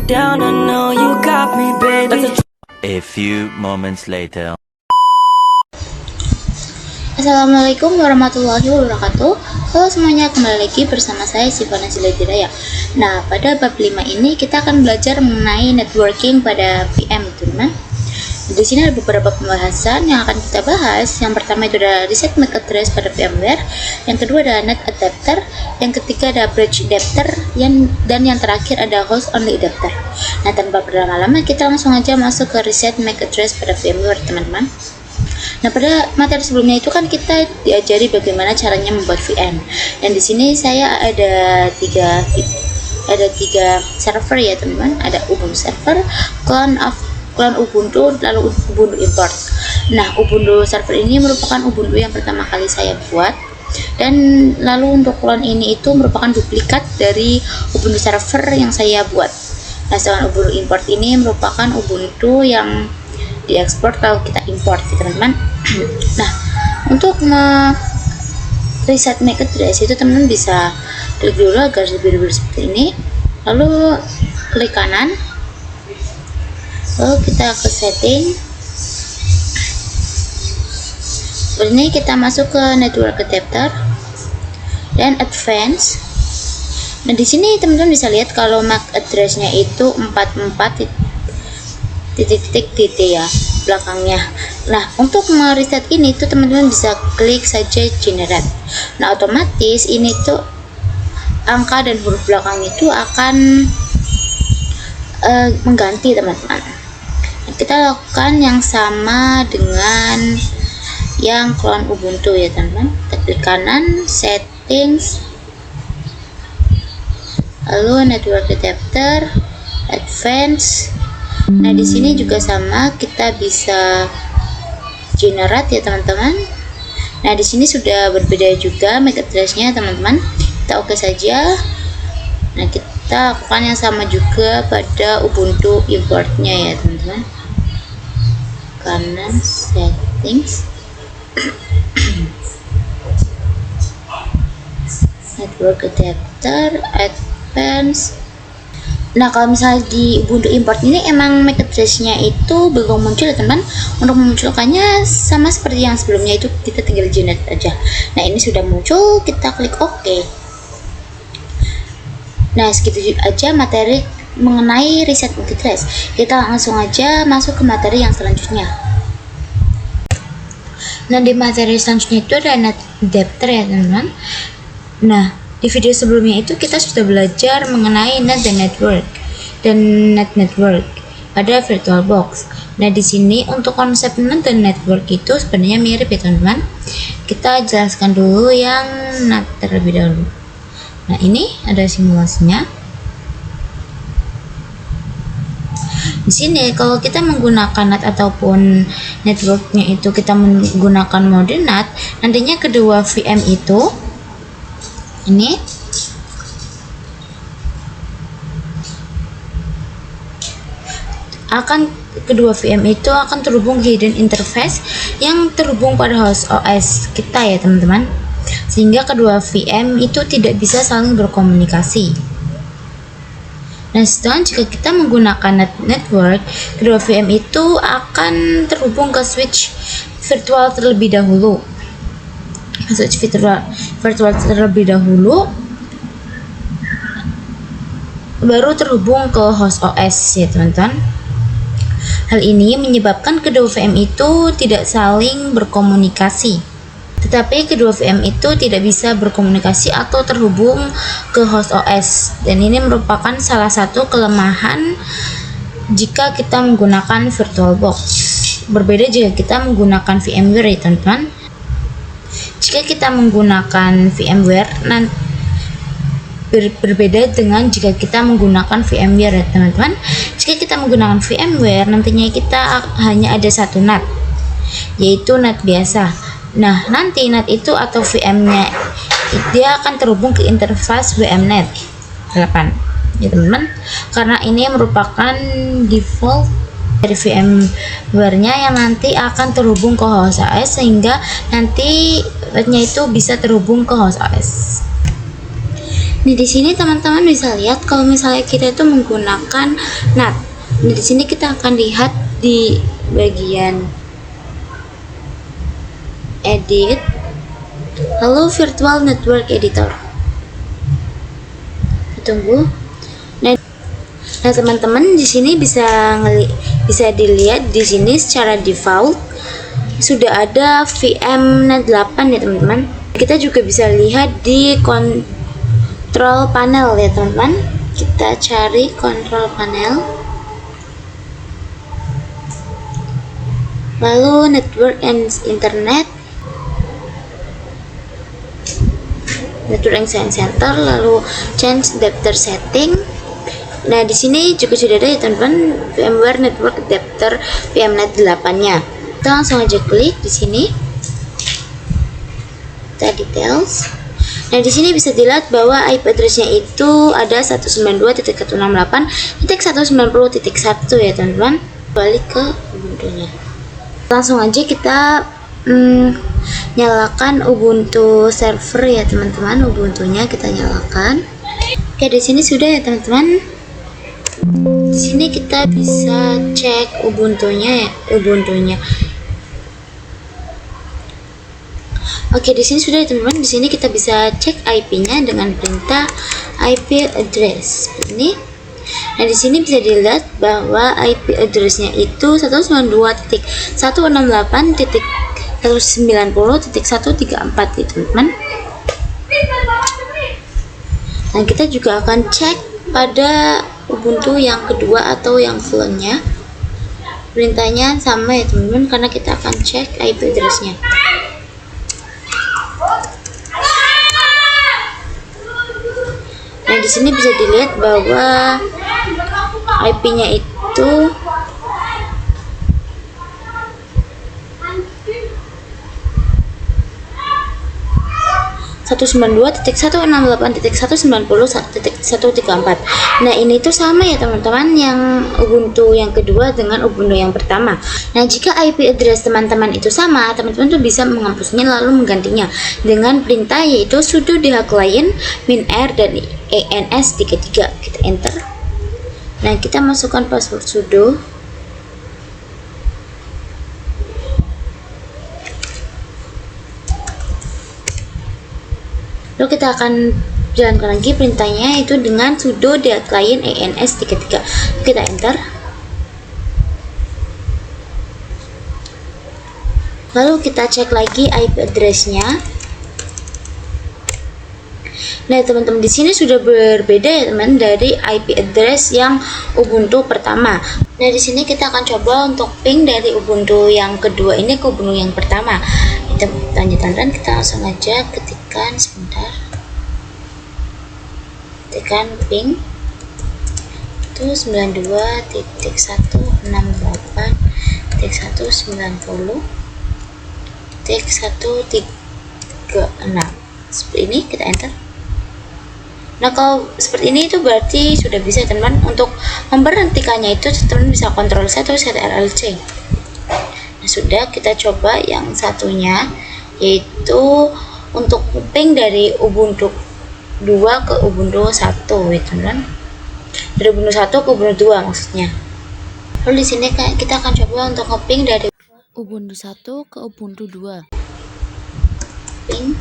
down, I know you got me, baby. A few moments later. Assalamualaikum warahmatullahi wabarakatuh. Halo semuanya, kembali lagi bersama saya Sivana Siladiraya. Nah, pada bab 5 ini kita akan belajar mengenai networking pada VM, teman-teman. Di sini ada beberapa pembahasan yang akan kita bahas. Yang pertama itu adalah reset MAC address pada VMware. Yang kedua adalah net adapter. Yang ketiga ada bridge adapter. Dan yang terakhir ada host only adapter. Nah, tanpa berlama-lama kita langsung aja masuk ke reset MAC address pada VMware, teman-teman. Nah, pada materi sebelumnya itu kan kita diajari bagaimana caranya membuat VM. Dan di sini saya ada tiga server ya, teman-teman. Ada Ubuntu server, clone Ubuntu, lalu Ubuntu import. Nah, Ubuntu server ini merupakan Ubuntu yang pertama kali saya buat, dan lalu untuk clone ini itu merupakan duplikat dari Ubuntu server yang saya buat. Nah, sedangkan Ubuntu import ini merupakan Ubuntu yang diekspor lalu kita import, teman-teman. Nah, untuk reset MAC address itu teman-teman bisa klik dulu agar biru-biru seperti ini, lalu klik kanan, lalu kita ke setting. Ini kita masuk ke network adapter dan advance. Nah, di sini teman-teman bisa lihat kalau MAC address-nya itu 44 titik ya belakangnya. Nah, untuk mereset ini tuh teman-teman bisa klik saja generate. Nah, otomatis ini tuh angka dan huruf belakang itu akan mengganti, teman-teman. Nah, kita lakukan yang sama dengan yang clone Ubuntu ya, teman-teman. Kita klik kanan, settings, lalu network adapter, advance. Nah, di sini juga sama, kita bisa generate ya, teman-teman. Nah, di sini sudah berbeda juga MAC address-nya, teman-teman. Kita oke saja. Nah, kita lakukan yang sama juga pada Ubuntu importnya ya, teman-teman. Kanan, settings, network adapter, advance. Nah, kalau misalnya di Ubuntu import ini emang MAC address-nya itu belum muncul ya, teman. Untuk memunculkannya sama seperti yang sebelumnya, itu kita tinggal generate aja. Nah, ini sudah muncul, kita klik OK. Nah, segitu aja materi mengenai reset MAC address. Kita langsung aja masuk ke materi yang selanjutnya. Nah, di materi selanjutnya itu ada net adapter ya, teman-teman. Nah, di video sebelumnya itu kita sudah belajar mengenai net dan network dan network pada VirtualBox. Nah, di sini untuk konsep net dan network itu sebenarnya mirip ya, teman-teman. Kita jelaskan dulu yang net terlebih dahulu. Nah, ini ada simulasinya. Di sini kalau kita menggunakan NAT ataupun networknya itu kita menggunakan mode NAT, nantinya kedua VM itu ini kedua VM itu akan terhubung ke hidden interface yang terhubung pada host OS kita ya, teman-teman, sehingga kedua VM itu tidak bisa saling berkomunikasi. Nah, sedangkan jika kita menggunakan network, kedua VM itu akan terhubung ke switch virtual terlebih dahulu. Switch virtual terlebih dahulu, baru terhubung ke host OS ya, teman-teman. Hal ini menyebabkan kedua VM itu tidak saling berkomunikasi. Tetapi kedua VM itu tidak bisa berkomunikasi atau terhubung ke host OS, dan ini merupakan salah satu kelemahan jika kita menggunakan VirtualBox. Berbeda jika kita menggunakan VMware ya, teman-teman. Jika kita menggunakan VMware, berbeda dengan jika kita menggunakan VMware ya, teman-teman. Jika kita menggunakan VMware, nantinya kita hanya ada satu NAT, yaitu NAT biasa. Nah, nanti NAT itu atau VM-nya dia akan terhubung ke interface VMnet 8 ya, teman-teman. Karena ini merupakan default dari VMware-nya yang nanti akan terhubung ke host OS, sehingga nanti netnya itu bisa terhubung ke host OS. Nah, di sini teman-teman bisa lihat kalau misalnya kita itu menggunakan NAT. Nah, di sini kita akan lihat di bagian edit, lalu virtual network editor. Tunggu. Nah, teman-teman di sini bisa dilihat di sini secara default sudah ada VMnet 8 ya teman-teman. Kita juga bisa lihat di control panel ya teman-teman. Kita cari control panel, lalu network and internet, network and center, lalu change adapter setting. Nah, di sini juga sudah ada ya teman-teman VMware Network Adapter VMnet 8-nya. Kita langsung aja klik di sini. Kita details. Nah, di sini bisa dilihat bahwa IP address-nya itu ada 192.168.190.1 ya teman-teman. Balik ke Ubuntu-nya. Langsung aja kita nyalakan Ubuntu server ya teman-teman. Ubuntu-nya kita nyalakan. Oke, di sini sudah ya teman-teman. Di sini kita bisa cek Ubuntu-nya. Oke, di sini sudah ya teman-teman. Di sini kita bisa cek IP-nya dengan perintah IP address ini. Nah, di sini bisa dilihat bahwa IP address-nya itu 192.168.190.134 ya teman-teman. Nah, kita juga akan cek pada Ubuntu yang kedua atau yang clone-nya. Perintahnya sama ya teman-teman, karena kita akan cek IP address-nya. Nah, di sini bisa dilihat bahwa IP-nya itu 192.168.190.134. Nah, ini tuh sama ya teman-teman, yang Ubuntu yang kedua dengan Ubuntu yang pertama. Nah, jika IP address teman-teman itu sama, teman-teman tuh bisa menghapusnya lalu menggantinya dengan perintah yaitu sudo dhclient -r dan ans33. Kita enter. Nah, kita masukkan password sudo. Lalu kita akan jalankan lagi perintahnya itu dengan sudo dhclient ans33. Kita enter. Lalu kita cek lagi IP address-nya. Nah, teman-teman, di sini sudah berbeda ya teman dari IP address yang Ubuntu pertama. Nah, di sini kita akan coba untuk ping dari Ubuntu yang kedua ini ke Ubuntu yang pertama. Kita lanjutkan, kita langsung aja ketikkan sebentar. Ketikkan ping itu 92.168.190.136. Seperti ini, kita enter. Nah, kalau seperti ini itu berarti sudah bisa teman-teman. Untuk memberhentikannya itu teman-teman bisa Ctrl C atau Ctrl+C. Nah, sudah, kita coba yang satunya yaitu untuk ping dari Ubuntu 2 ke Ubuntu 1 ya teman-teman. Dari Ubuntu 1 ke Ubuntu 2 maksudnya. Lalu di sini kita akan coba untuk nge-ping dari Ubuntu 1 ke Ubuntu 2. Ping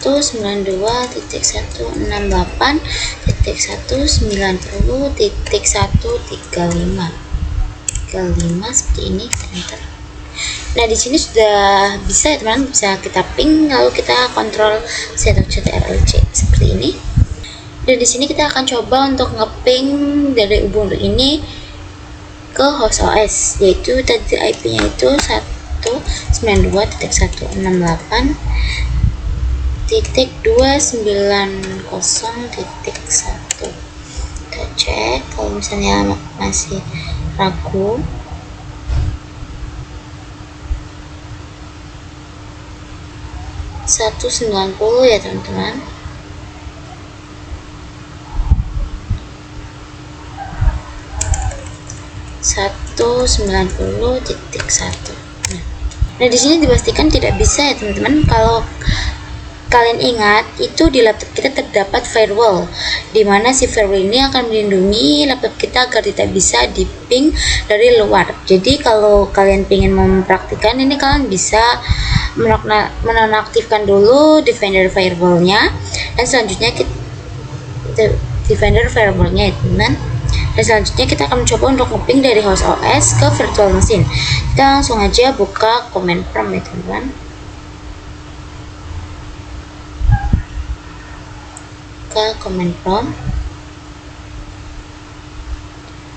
192.168.190.135 seperti ini, enter. Nah, di sini sudah bisa ya teman, bisa kita ping lalu kita kontrol C atau Ctrl+C seperti ini. Dan di sini kita akan coba untuk ngeping dari Ubuntu ini ke host OS, yaitu tadi IP-nya itu 192.168.290.1. Kita cek kalau misalnya masih ragu. $190 ya teman-teman. $190.1. Nah, Nah, di sini dipastikan tidak bisa ya teman-teman. Kalau kalian ingat, itu di laptop kita terdapat firewall, di mana si firewall ini akan melindungi laptop kita agar tidak bisa di-ping dari luar. Jadi kalau kalian ingin mempraktikkan ini, kalian bisa menonaktifkan dulu Defender firewallnya, dan selanjutnya kita Defender firewallnya ya teman. Dan selanjutnya kita akan mencoba untuk nge-ping dari host OS ke virtual machine. Kita langsung aja buka command prompt ya teman-teman. Ke command prompt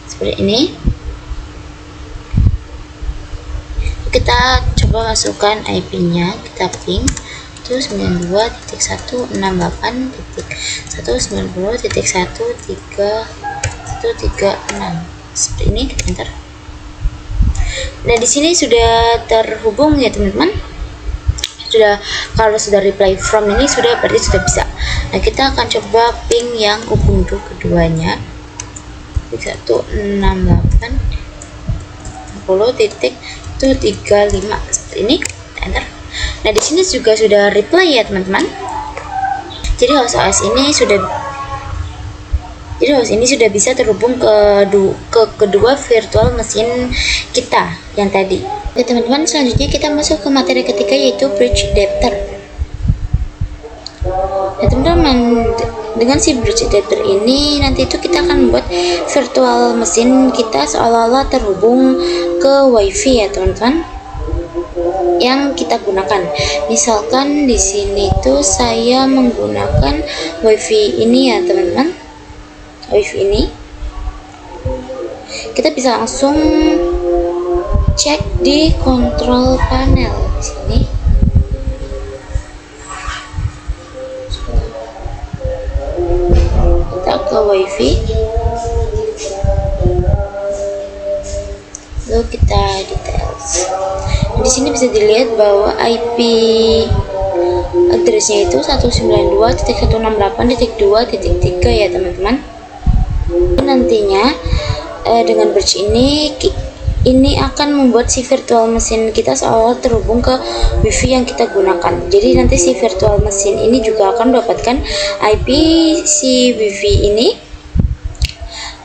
seperti ini. Kita coba masukkan IP-nya, kita ping 192.168.190.1.136 seperti ini, kita enter. Nah, di sini sudah terhubung ya teman-teman. Kalau sudah reply from ini sudah, berarti sudah bisa. Nah, kita akan coba ping yang Ubuntu keduanya 168.10.135 seperti ini, enter. Nah, di sini juga sudah reply ya teman-teman. Jadi host ini sudah bisa terhubung ke kedua virtual mesin kita yang tadi. Oke teman-teman, selanjutnya kita masuk ke materi ketiga, yaitu bridge adapter. Nah teman-teman, dengan si bridge adapter ini nanti itu kita akan membuat virtual mesin kita seolah-olah terhubung ke wifi ya teman-teman, yang kita gunakan. Misalkan di sini tuh saya menggunakan wifi ini ya teman-teman, wifi ini. Kita bisa langsung cek di control panel di sini. Kita ke wifi, lalu kita details. Di sini bisa dilihat bahwa IP addressnya itu 192.168.2.3 ya teman-teman. Nantinya dengan bridge ini akan membuat si virtual mesin kita seolah terhubung ke wifi yang kita gunakan. Jadi nanti si virtual mesin ini juga akan mendapatkan IP si wifi ini,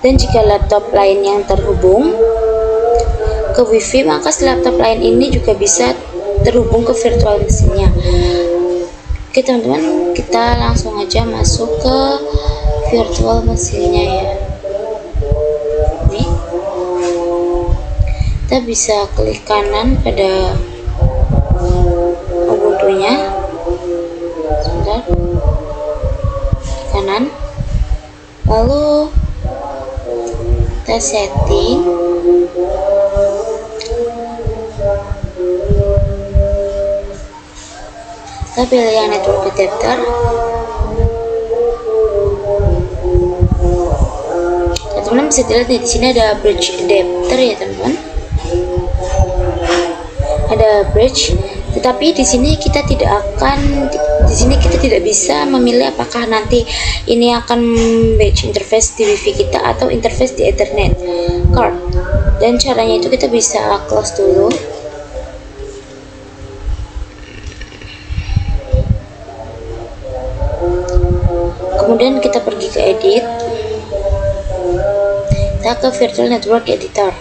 dan jika laptop lain yang terhubung ke wifi, maka si laptop lain ini juga bisa terhubung ke virtual mesinnya. Oke teman-teman, kita langsung aja masuk ke virtual mesinnya ya. Ini kita bisa klik kanan pada Ubuntu-nya, sebentar, kanan, lalu kita setting, kita pilih yang network adapter. Teman-teman bisa dilihat di sini ada bridge adapter ya teman-teman, ada bridge, tetapi di sini kita tidak bisa memilih apakah nanti ini akan bridge interface di wifi kita atau interface di Ethernet card. Dan caranya itu kita bisa close dulu. Kemudian kita pergi ke edit, kita ke virtual network editor.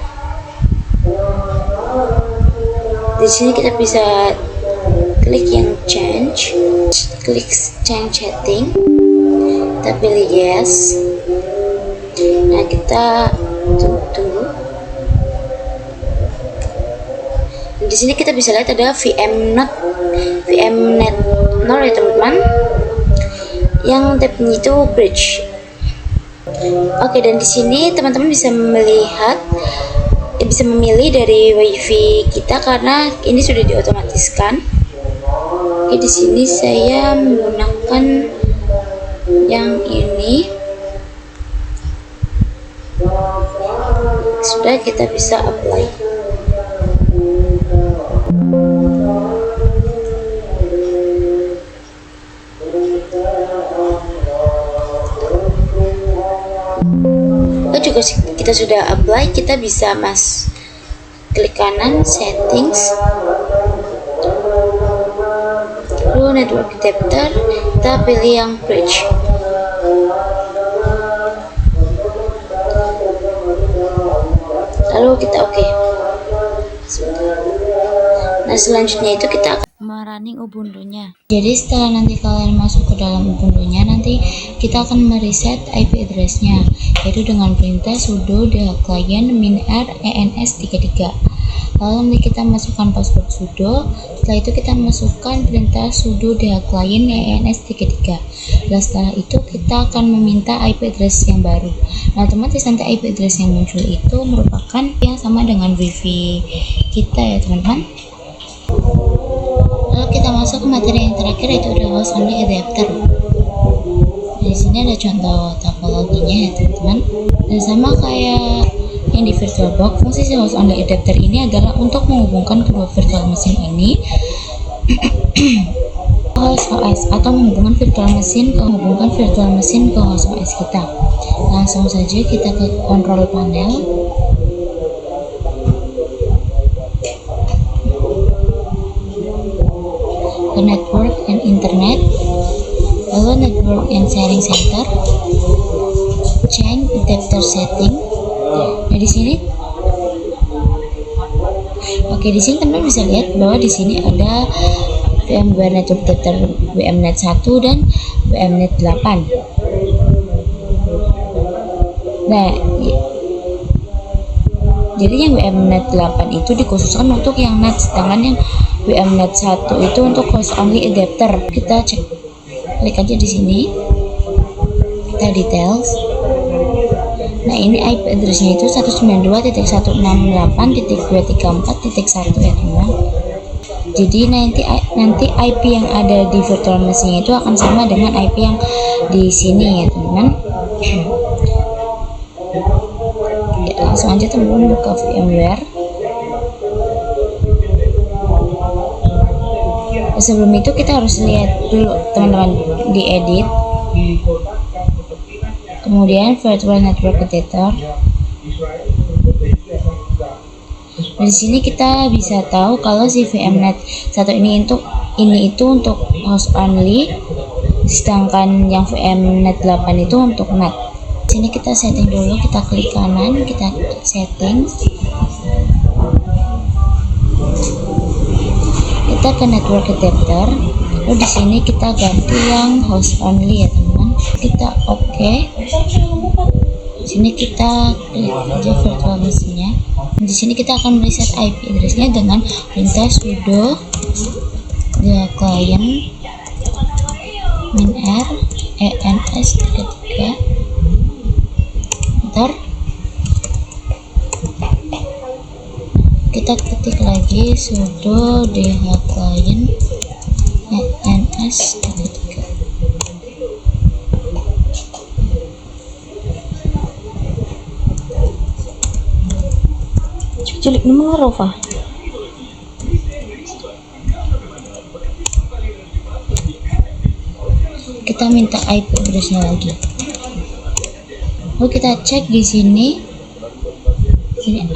Di sini kita bisa klik yang change, klik change setting, kita pilih yes. Nah, kita tunggu. Di sini kita bisa lihat ada VMnet 0 ya teman-teman, yang tabnya itu bridge. Oke, dan di sini teman-teman bisa memilih dari wifi kita karena ini sudah diotomatiskan. Oke, di sini saya menggunakan yang ini. Sudah, kita bisa apply. Juga kita sudah apply, kita bisa klik kanan settings, Lalu network adapter kita pilih yang bridge. Lalu kita oke. Nah selanjutnya itu kita merunning Ubuntu-nya. jadi setelah nanti kalian masuk ke dalam Ubuntu-nya, nanti kita akan mereset IP address-nya, yaitu dengan perintah sudo client -r ens33. Lalu nanti kita masukkan password sudo. Setelah itu kita masukkan perintah sudo client ens33. Dan setelah itu kita akan meminta IP address yang baru. Nah otomatis nanti IP address yang muncul itu merupakan yang sama dengan wifi kita ya teman-teman. Lalu kita masuk ke materi yang terakhir, yaitu ada host only adapter. Di sini ada contoh topologinya ya teman-teman. Dan sama kayak yang di VirtualBox, fungsi si host only adapter ini adalah untuk menghubungkan kedua virtual mesin ini ke host OS, atau menghubungkan virtual mesin ke host OS kita. Langsung saja kita ke control panel. Ke network and internet, lalu network and sharing center, change adapter setting. Nah di sini, di sini teman bisa lihat bahwa di sini ada VMware Network Adapter WMNet 1 dan WMNet 8. Nah, jadi yang WMNet 8 itu dikhususkan untuk yang NAT, sedangkan yang WMNet 1 itu untuk host only adapter. Kita cek, klik aja di sini, kita details. Nah ini IP address-nya itu 192.168.234.1 ya teman. Jadi nanti IP yang ada di virtual machine itu akan sama dengan IP yang di sini ya teman. Ya, langsung aja teman-teman buka VMware. Sebelum itu kita harus lihat dulu teman-teman di edit, kemudian virtual network adapter. Di sini kita bisa tahu kalau si VMNet 1 ini itu untuk host only, sedangkan yang VMNet 8 itu untuk NAT. Di sini kita setting dulu, kita klik kanan, kita setting. Kita ke network adapter. Lalu di sini kita ganti yang host only ya teman. Kita oke. Di sini kita klik aja virtual machine-nya. Di sini kita akan mereset IP address-nya dengan perintah sudo client -r ens33. Ntar kita ketik lagi sudo client ens33. Cilik nomor Rofa. Kita minta IP address-nya lagi. Lalu kita cek di sini.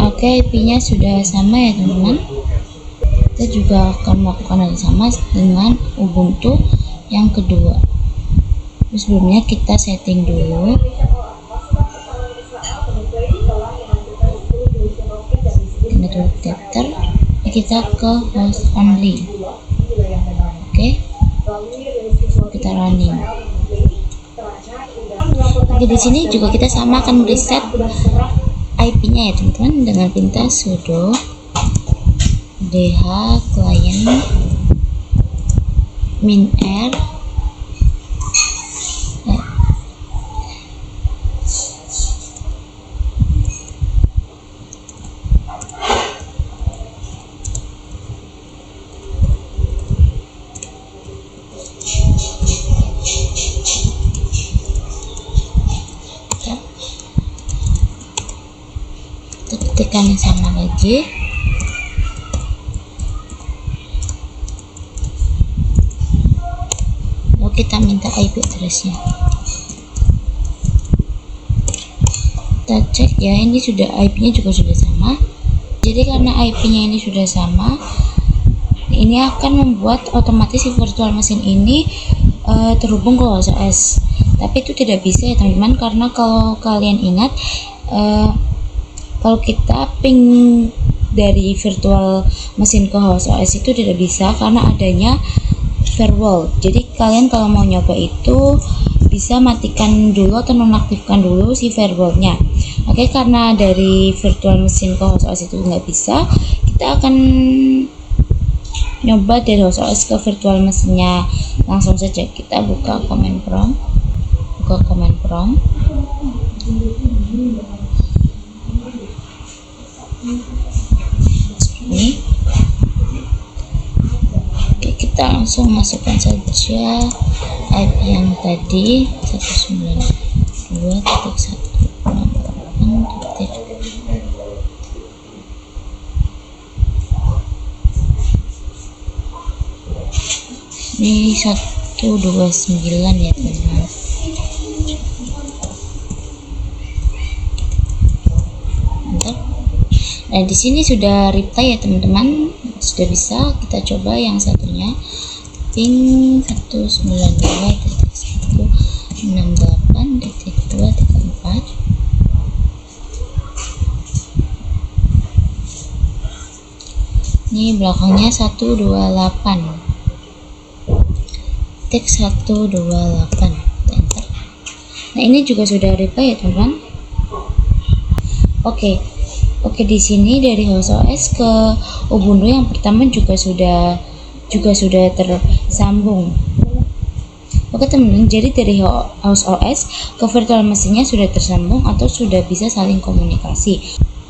Oke, IP-nya sudah sama ya teman-teman. Kita juga akan melakukan hal yang sama dengan Ubuntu yang kedua. Sebelumnya kita setting dulu. Network adapter, kita ke host only. Oke, kita running. Oke, di sini juga kita sama akan reset IP-nya ya teman-teman dengan perintah sudo client -r tekan yang sama lagi. Lalu kita minta IP address-nya. Kita cek ya, ini sudah IP-nya juga sudah sama. Jadi karena IP-nya ini sudah sama, Ini akan membuat otomatis si virtual mesin ini terhubung ke host OS. Tapi itu tidak bisa ya teman-teman, karena kalau kalian ingat kalau kita ping dari virtual mesin ke host OS itu tidak bisa karena adanya firewall. Jadi kalian kalau mau nyoba itu bisa matikan dulu atau nonaktifkan dulu si firewallnya. Oke, karena dari virtual mesin ke host OS itu nggak bisa, kita akan nyoba dari host OS ke virtual mesinnya. Langsung saja kita buka command prompt. Ini. Oke, kita langsung masukkan saja IP yang tadi 192.168. Ini 129 ya teman-teman. Mantap. Nah, di sini sudah reply ya teman-teman. Sudah bisa. Kita coba yang satunya. Ping 192.168.234. Ini belakangnya 128. 128. Enter. Nah, ini juga sudah reply ya teman-teman. Oke, di sini dari host OS ke Ubuntu yang pertama juga sudah tersambung. Oke teman-teman, jadi dari host OS ke virtual mesinnya sudah tersambung atau sudah bisa saling komunikasi.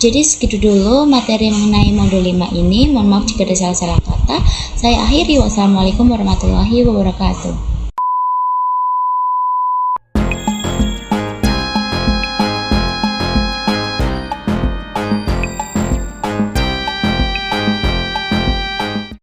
Jadi segitu dulu materi mengenai modul 5 ini. Mohon maaf jika ada salah-salah kata. Saya akhiri. Wassalamualaikum warahmatullahi wabarakatuh.